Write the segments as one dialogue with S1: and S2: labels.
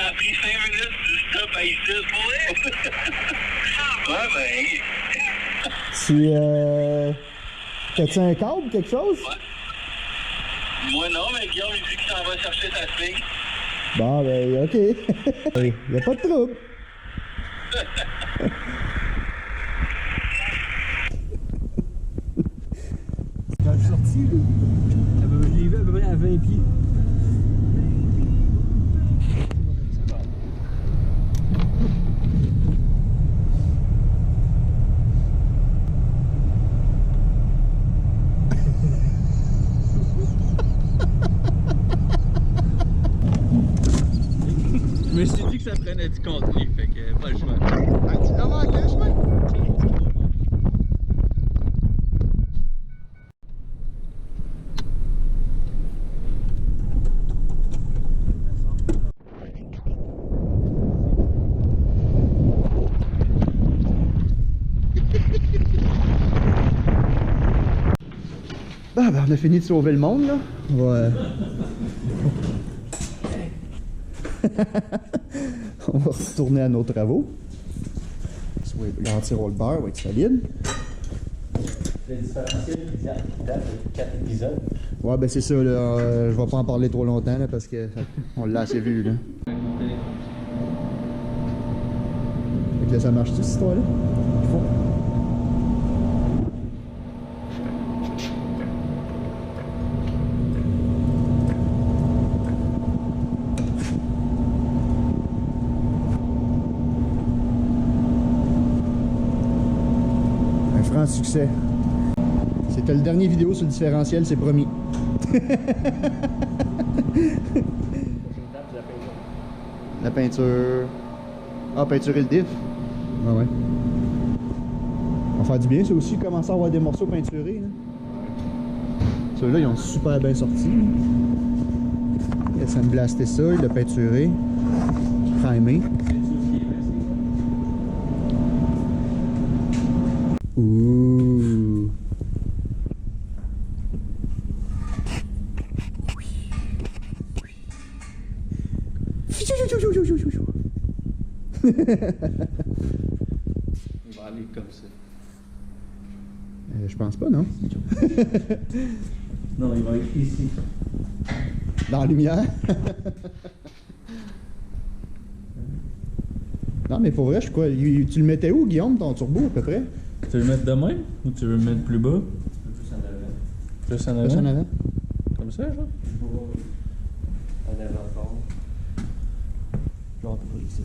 S1: a pris 5 minutes du stop à ici pour vrai. Ouais, ben.
S2: T'as-tu un câble ou quelque chose?
S1: Ouais. Moi non, mais Guillaume il dit qu'il s'en va chercher sa fille.
S2: Bon, ben, ok. Y'a pas de trouble.
S3: Quand je suis sorti, je l'ai vu à peu près à 20 pieds. Je me suis dit que ça prenait du contenu, fait que pas le choix.
S2: Ah, tu l'as manqué le chemin? Ah ben on a fini de sauver le monde là. Ouais. On va retourner à nos travaux. L'anti-roll-bar va être solide.
S3: Le différentiel qui date de 4 épisodes.
S2: Ouais ben c'est ça là, je vais pas en parler trop longtemps là, parce que on l'a assez vu là. Fait que là ça marche-tu cette histoire là? Il faut. Un franc succès. C'était le dernier vidéo sur le différentiel, c'est promis. La peinture. Ah, peinturer le diff. Ah ouais. On va faire du bien, ça aussi, commencer à avoir des morceaux peinturés. Ceux-là, ils ont super bien sorti. Il a sandblasté ça, il l'a peinturé. Primé. Ouh.
S3: Il va aller comme ça.
S2: Je pense pas, non?
S3: Non, il va être ici.
S2: Dans la lumière? Non, mais pour vrai, je crois. Tu le mettais où, Guillaume, ton turbo, à peu près?
S4: Tu veux le mettre de même ou tu veux le mettre plus bas?
S3: Plus en avant.
S4: Plus en
S2: Plus en
S4: avant?
S2: avant?
S4: Comme ça, genre?
S3: En avant fort.
S2: Genre, pas ici.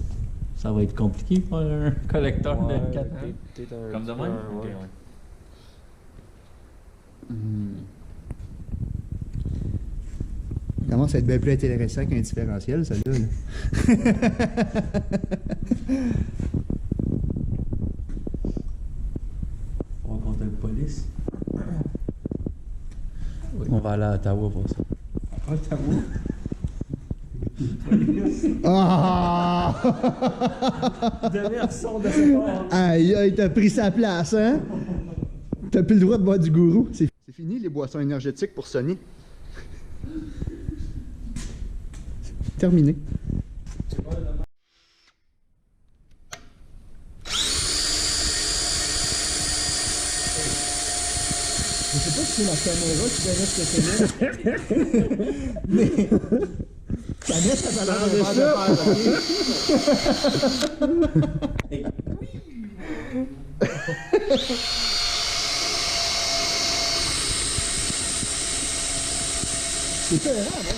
S4: Ça va être compliqué pour un collecteur
S3: Ouais,
S4: de 4 ans.
S3: peut-être un
S4: Comme de
S3: petit
S4: même?
S3: peu,
S4: Ok,
S3: ouais.
S4: ouais.
S2: Il commence à être bien plus intéressant qu'un différentiel, celle-là. Là.
S4: On va compter le police. On va aller à Ottawa pour ça.
S3: Ottawa?
S2: Ah!
S3: Dernière son de ce part.
S2: Aïe, aïe, t'as pris sa place, hein? T'as plus le droit de boire du gourou. C'est fini, les boissons énergétiques pour Sony. Terminé. Je sais pas si c'est la caméra qui donnait ce que mais ça met ça va l'air de c'est terrible, hein?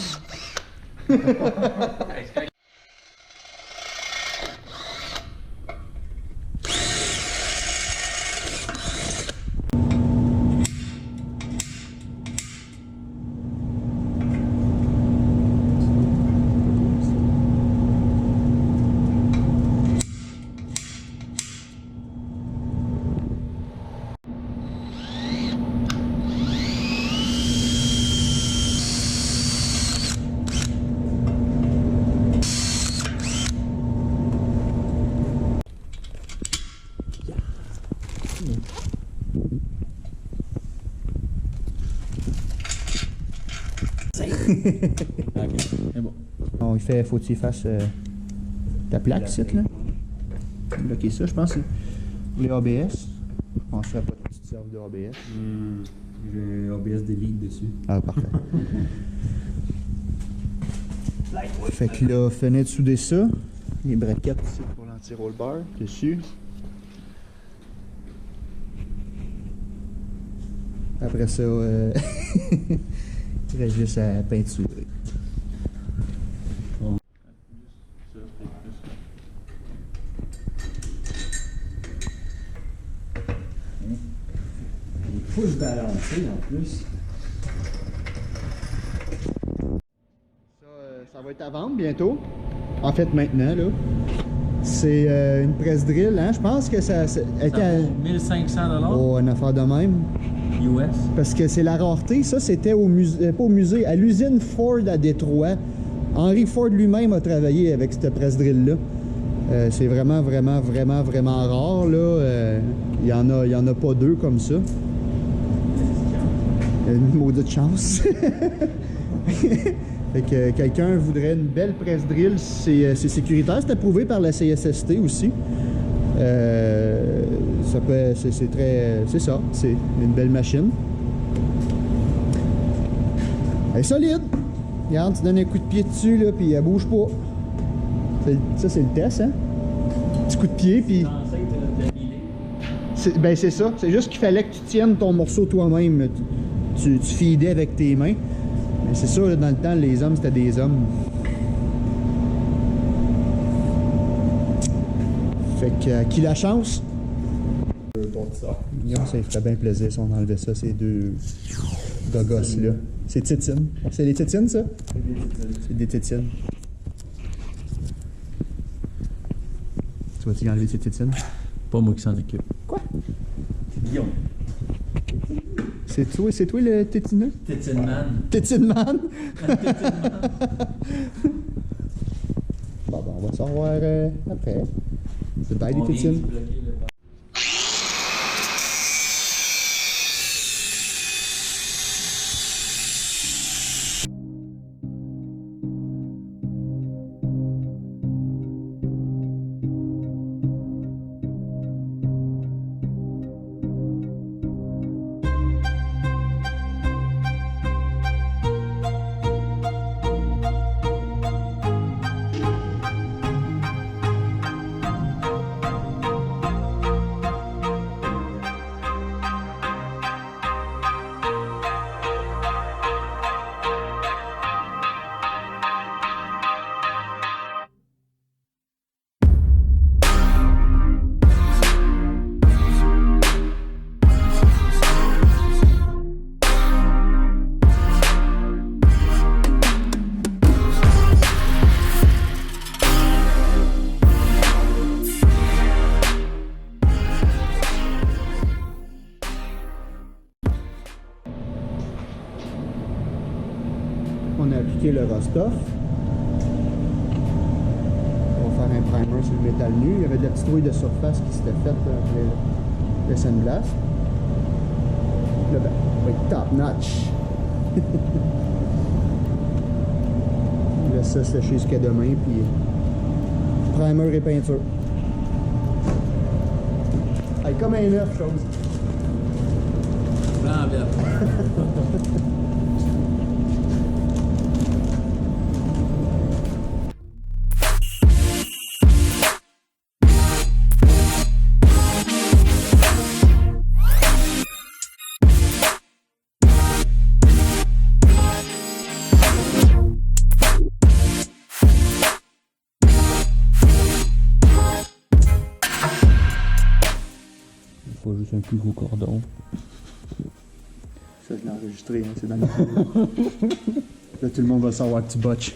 S4: Ok, c'est bon.
S2: Bon, faut qu'il fasse ta plaque, ici, là. Bloquer ça, je pense. C'est pour les ABS. Je penserais pas que tu te serves de ABS.
S3: J'ai ABS Delete dessus.
S2: Ah, parfait. Fait que là, fenêtre soudée ça. Les braquettes ici pour l'anti-roll bar dessus. Après ça, il reste juste à peinturer.
S3: Il faut se balancer en plus.
S2: Ça va être à vendre bientôt. En fait, maintenant, là. C'est une presse drill, hein? Je pense que ça était à...
S4: 1500 $.
S2: Oh, une affaire de même.
S4: US.
S2: Parce que c'est la rareté. Ça, c'était au musée, pas au musée, à l'usine Ford à Détroit. Henry Ford lui-même a travaillé avec cette presse drill-là. C'est vraiment, vraiment, vraiment, vraiment rare, là. Il y en a pas deux comme ça. Une maudite chance. Fait que quelqu'un voudrait une belle presse drill, c'est sécuritaire. C'est approuvé par la CSST aussi. C'est très... C'est ça, c'est une belle machine. Elle est solide. Regarde, tu donnes un coup de pied dessus, là, puis elle bouge pas. Ça, c'est le test, hein? Petit coup de pied, puis... Ben, c'est ça. C'est juste qu'il fallait que tu tiennes ton morceau toi-même. Tu feedais avec tes mains. Mais c'est sûr, là, dans le temps, les hommes, c'était des hommes. Fait que, qui la chance? Ça lui ferait bien plaisir si on enlevait ça, ces deux gogos-là. C'est tétines. C'est des tétines, ça? C'est des tétines. Tu vas-tu enlever ces tétines?
S4: Pas moi qui s'en occupe.
S2: Quoi?
S4: Guillaume.
S2: C'est toi le tétineux?
S4: Tétine man.
S2: Tétine man? Bon, on va s'en revoir après. C'est bye, les tétines. On a appliqué le Rostov. On va faire un primer sur le métal nu. Il y avait de la petite rouille de surface qui s'était faite après le sandblast. Là, ben, va être top notch. On laisse ça sécher jusqu'à demain, puis primer et peinture. Hey, comme un œuf, chose.
S4: Blanc, vert.
S2: Pas juste un plus gros cordon. Ça, je l'ai enregistré, hein, c'est dans le vidéo. Là, tout le monde va savoir que tu botches.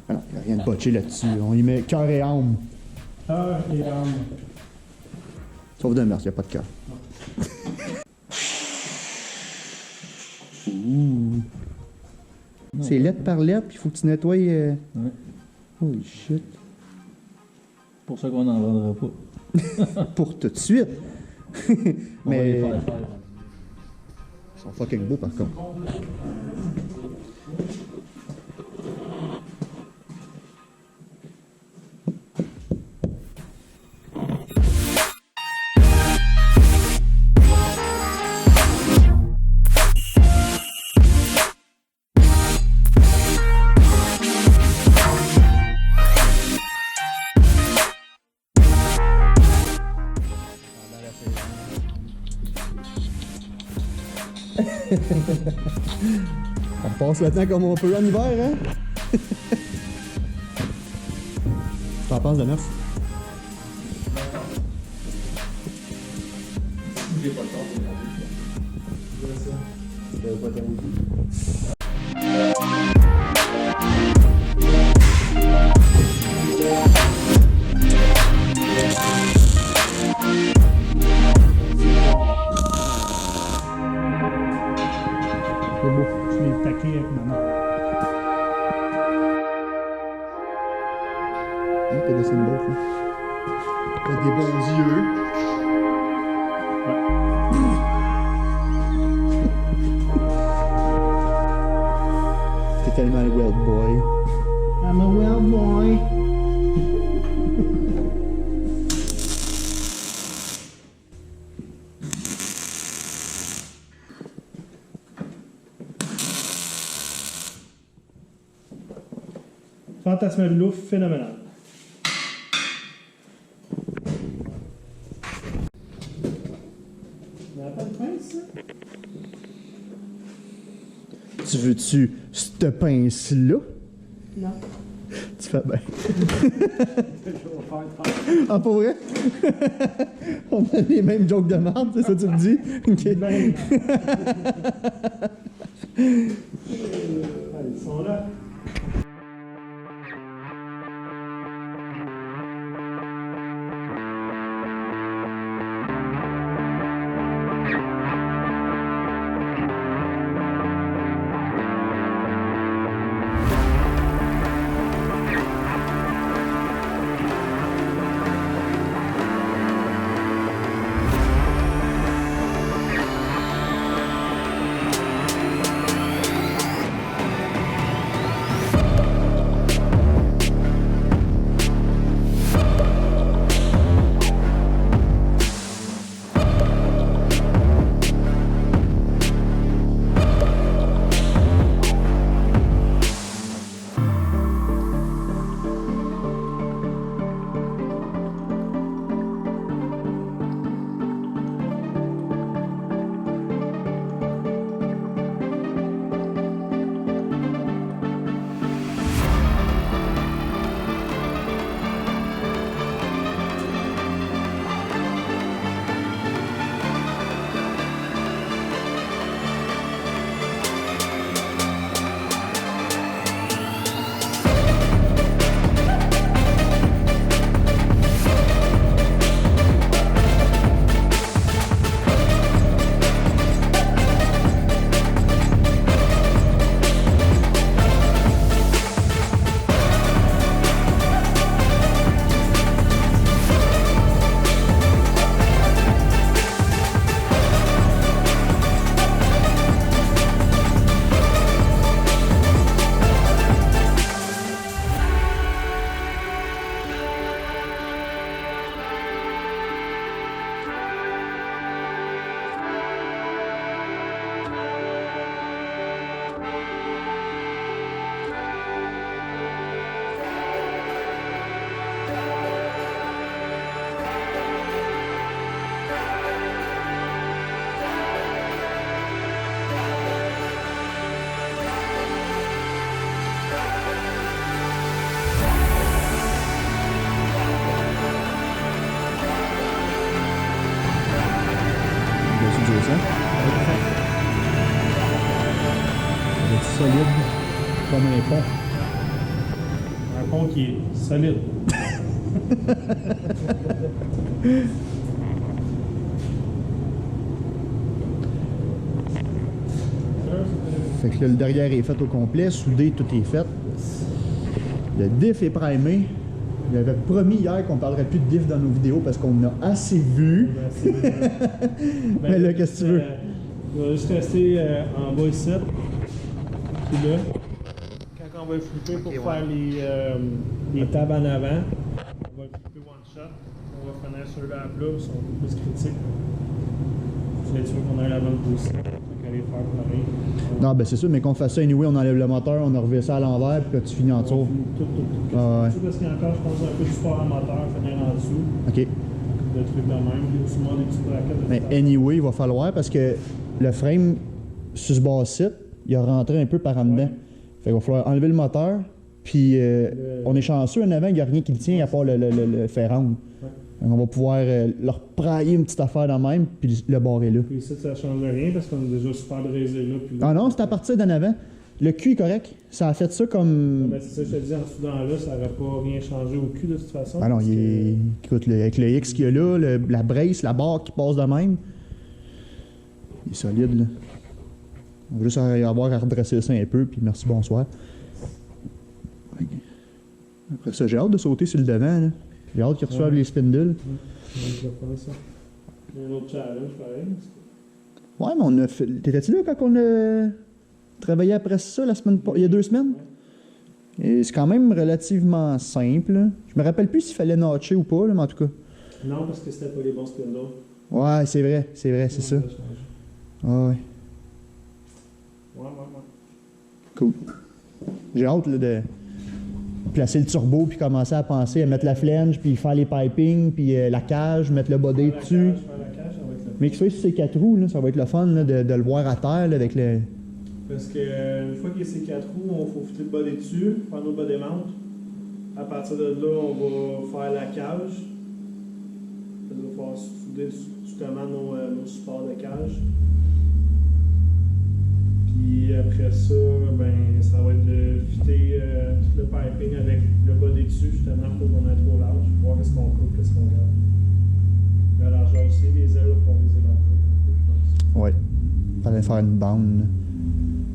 S2: Alors, il n'y a rien de botché là-dessus. On y met cœur et âme.
S3: Cœur et âme.
S2: Sauf d'un mers, il n'y a pas de cœur. Ouh. C'est lettre par lettre, puis il faut que tu nettoies.
S4: Ouais.
S2: Holy shit.
S4: Pour ça qu'on n'en vendra pas.
S2: Pour tout de suite.
S4: On va
S2: Mais
S4: les faire faire.
S2: Ils sont fucking beaux par contre. On passe le temps comme on peut en hiver, hein? T'en penses, Damas?
S4: J'ai pas le temps de regarder ça.
S2: C'est beau.
S5: Je vais le taquer avec maman.
S2: T'as dessiné beau, ça. T'as des bons yeux. T'es tellement un wild boy.
S5: I'm a wild boy. Fantasmabulous phénoménal. Il n'y a pas de pince, ça?
S2: Tu veux-tu cette pince-là?
S5: Non.
S2: Tu fais bien. Ah, pour vrai? On a les mêmes jokes de merde, c'est ça que tu me dis? Ok.
S5: Même. Ils sont là.
S2: Solide comme un pont.
S5: Un pont qui est solide.
S2: Fait que là, le derrière est fait au complet, soudé, tout est fait. Le diff est primé. J'avais promis hier qu'on parlerait plus de diff dans nos vidéos parce qu'on en a assez vu. Mais là, qu'est-ce que tu veux?
S5: Il va juste rester en bas ici. Puis là, quand on va le flipper pour faire les tables en avant, on va le flipper one shot. On va finir ceux-là à plat, ils sont un peu plus critiques. C'est sûr qu'on a la bonne position. Donc aller faire pareil.
S2: Non, ben c'est sûr, mais qu'on fasse ça anyway, on enlève le moteur, on remet ça à l'envers, puis là tu finis en dessous.
S5: Tout.
S2: Ah ouais.
S5: Tout parce qu'il y a encore, je pense, un peu du sport à moteur, finir en dessous.
S2: Ok.
S5: Des trucs de même, puis aussi des petites braquettes.
S2: Mais anyway, il va falloir parce que le frame sur ce bas-site, il a rentré un peu par en dedans. Fait qu'il va falloir enlever le moteur, puis on est chanceux en avant, il n'y a rien qui le tient à part le ferrand. On va pouvoir leur prailler une petite affaire dans même, puis le barrer là.
S5: Puis ici, ça ne change rien parce qu'on est déjà super brisé là. Puis là
S2: Ah non, c'est à partir d'en avant. Le cul est correct. Ça a fait ça comme.
S5: Ben, c'est ça, je te dis, en dessous dans là, ça n'aurait pas rien changé au cul de toute façon.
S2: Ah non,
S5: parce que-
S2: écoute, avec le X qu'il y a là, la brace, la barre qui passe de même, il est solide là. On va juste avoir à redresser ça un peu, puis merci, bonsoir. Après ça, j'ai hâte de sauter sur le devant, là. J'ai hâte qu'ils reçoivent les spindles.
S5: Je vais faire ça. Il y a un autre challenge, pareil.
S2: Ouais, mais on a fait. T'étais-tu là quand on a travaillé après ça il y a 2 semaines? Et c'est quand même relativement simple, là. Je me rappelle plus s'il fallait notcher ou pas, là, mais en tout cas.
S5: Non, parce que c'était pas les bons spindles.
S2: Ouais, c'est vrai, c'est ça. Ah ouais.
S5: Ouais.
S2: Cool. J'ai hâte là, de placer le turbo puis commencer à penser à mettre la flange puis faire les pipings puis la cage, mettre le body dessus. Mais qu'il soit sur ces 4 roues, là, ça va être le fun là, de le voir à terre là, avec le.
S5: Parce que une fois qu'il y a ces 4 roues, on faut foutre le body dessus, faire nos body mount. À partir de là, on va faire la cage. On va faire souder justement nos supports de cage. Puis après ça, ben, ça va être de fitter tout le piping avec le body dessus, justement, pour qu'on ait trop large. Voir qu'est-ce qu'on coupe, qu'est-ce qu'on garde. La largeur aussi, les ailes vont les élargir un peu, je pense.
S2: Ouais. Fallait faire une bande. Là.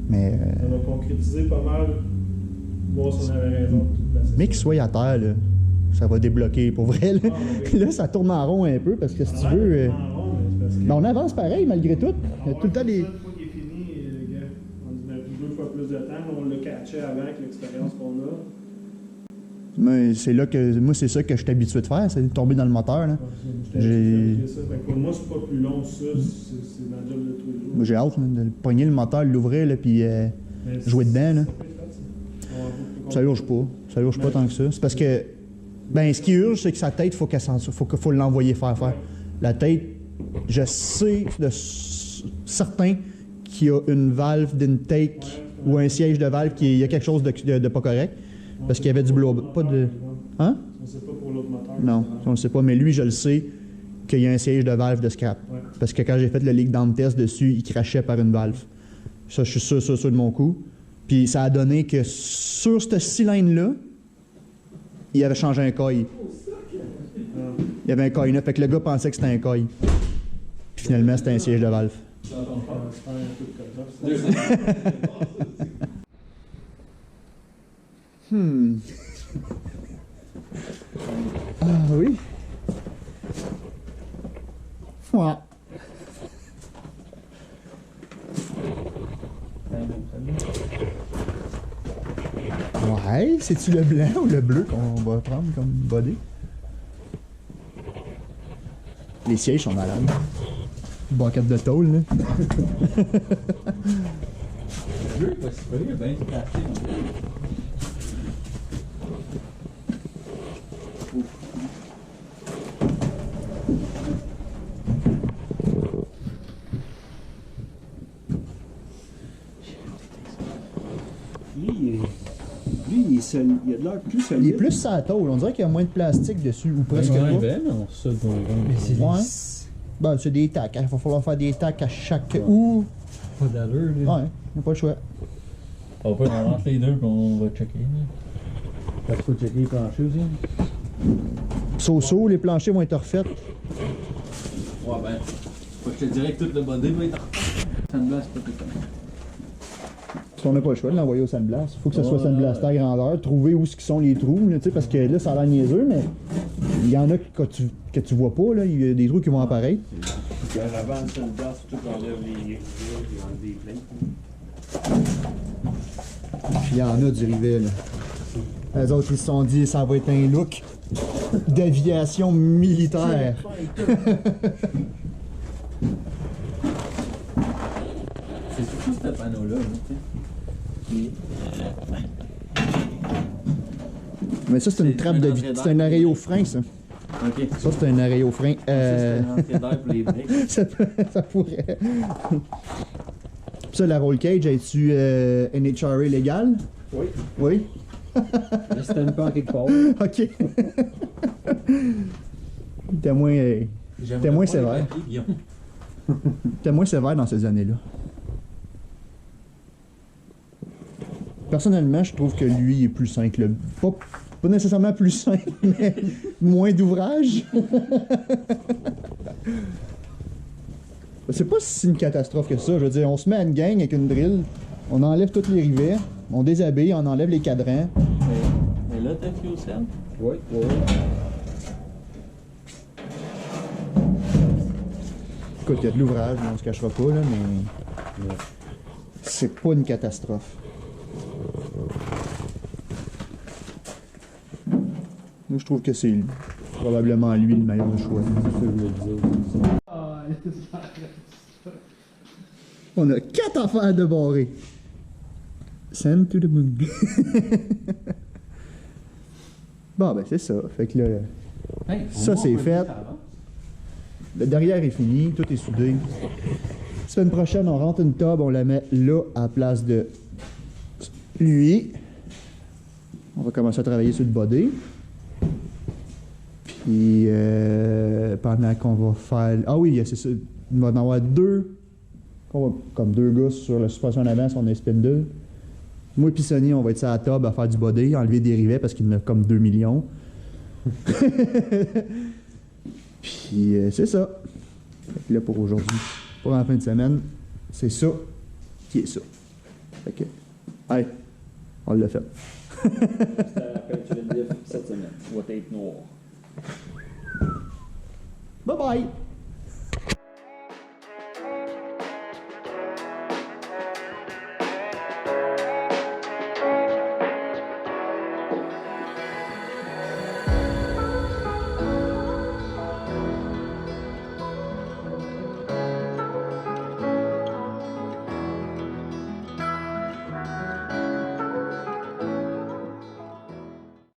S2: Mais.
S5: On a concrétisé pas mal. Voir si on avait raison. toute la session.
S2: Mais qu'il soit à terre, là, ça va débloquer pour vrai. Là, là ça tourne en rond un peu parce que si tu veux. Mais on avance pareil malgré tout. Il y a tout le temps des.
S5: Une fois qu'il est fini, les gars, on a 2 fois plus de temps. On l'a catché avant avec l'expérience qu'on a.
S2: Mais c'est là que. Moi, c'est ça que je suis habitué de faire, c'est de tomber dans le moteur. Là. J'ai-
S5: Pour moi, c'est pas plus long, ça. C'est dans le job de tous les jours.
S2: Moi, j'ai hâte là, de pogner le moteur, l'ouvrir, là, puis
S5: Mais
S2: jouer dedans. Là.
S5: c'est-
S2: Ça urge pas. Ça urge pas tant que ça. C'est parce que. Ben, ce qui urge, c'est que sa tête, faut l'envoyer faire. La tête, je sais de certain qu'il y a une valve d'intake ou un siège de valve il y a quelque chose de pas correct. Parce qu'il y avait du blow. Pas de. Hein?
S5: On sait pas pour l'autre moteur.
S2: Non, on ne sait pas. Mais lui, je le sais qu'il y a un siège de valve de scrap.
S5: Ouais.
S2: Parce que quand j'ai fait le leak down test dessus, il crachait par une valve. Ça, je suis sûr de mon coup. Puis ça a donné que sur ce cylindre-là, il avait changé un coil. Il y avait un coil neuf. Fait que le gars pensait que c'était un coil. Puis finalement, c'était un siège de valve.
S5: C'est un peu de coton.
S2: Ah oui? Ouais. Ouais, c'est-tu le blanc ou le bleu qu'on va prendre comme body? Les sièges sont malades. Banquette de tôle, là.
S3: Le jeu, c'est pas lui, ben, c'est acheté.
S4: Lui, il est solide. Il a de l'air plus solide.
S2: Il est plus sa tôle. On dirait qu'il y a moins de plastique dessus, ou presque pas.
S3: Ben, non, ça,
S4: Mais c'est
S2: Ouais.
S4: lisse.
S2: Ben, c'est des tacs. Il va falloir faire des tacs à chaque. Ou.
S4: Pas d'allure,
S2: Ouais,
S4: là.
S2: il n'y a pas le choix.
S3: On peut en lancer les deux, puis on va checker.
S4: Fait qu'il faut checker les planchers aussi.
S2: So-so, les planchers vont être refaits.
S3: Ouais, ben, faut que je te dirais que tout le body va être
S4: Sandblast, pas tout le temps.
S2: Parce qu'on n'a pas le choix de l'envoyer au sandblast. Il faut que ça soit
S3: Ouais,
S2: sandblasté à grandeur, trouver où sont les trous, là, tu sais, parce que là, ça a l'air niaiseux, mais il y en a que tu vois pas, là, il y a des trous qui vont apparaître.
S4: Avant, c'est une place, surtout qu'on enlève les rivets, puis on enlève les plaques.
S2: Puis il y en a du rivet, là. Les autres, ils se sont dit, ça va être un look d'aviation militaire.
S3: C'est surtout ce panneau-là, tu sais.
S2: Mais ça, c'est une trappe de vie. C'est un arrêt au frein, ça.
S3: Ok.
S2: Ça, c'est un arrêt au frein.
S3: Ça, c'est une entrée d'air pour les briques.
S2: ça pourrait. Puis ça, la roll cage, es-tu NHRA légal?
S4: Oui.
S2: Oui?
S4: Reste un peu en quelque part.
S2: Ok. T'es moins,
S3: J'aimerais
S2: moins
S3: pas les
S2: sévère.
S3: papiers, Guillaume.
S2: T'es moins sévère dans ces années-là. Personnellement, je trouve que lui est plus simple. Pas nécessairement plus simple, mais moins d'ouvrage. C'est pas si une catastrophe que ça. Je veux dire, on se met à une gang avec une drill, on enlève tous les rivets, on déshabille, on enlève les cadrans.
S3: Mais là, t'as fuel cell?
S4: Oui, oui.
S2: Écoute, il y a de l'ouvrage, on se cachera pas, là, mais c'est pas une catastrophe. Moi, je trouve que c'est probablement lui le meilleur choix. On a 4 affaires de barrer. Send to the moon. Bon, ben c'est ça. Fait que là,
S3: Hey,
S2: ça, c'est fait. Le derrière est fini, tout est soudé. Semaine prochaine, on rentre une tube, on la met là à la place de lui. On va commencer à travailler sur le body. Puis pendant qu'on va faire... Ah oui, c'est ça. Il va y en avoir deux. Comme deux gars sur la suspension en avant, sur un spindle. Moi et Sonny, on va être sur la table à faire du body, enlever des rivets parce qu'il y en a comme 2 millions. Puis c'est ça. Fait que là pour aujourd'hui, pour la fin de semaine, c'est ça qui est ça. Fait que, hey, on l'a fait.
S4: C'était la peinture de diff cette semaine. Va être noir.
S2: Bye bye!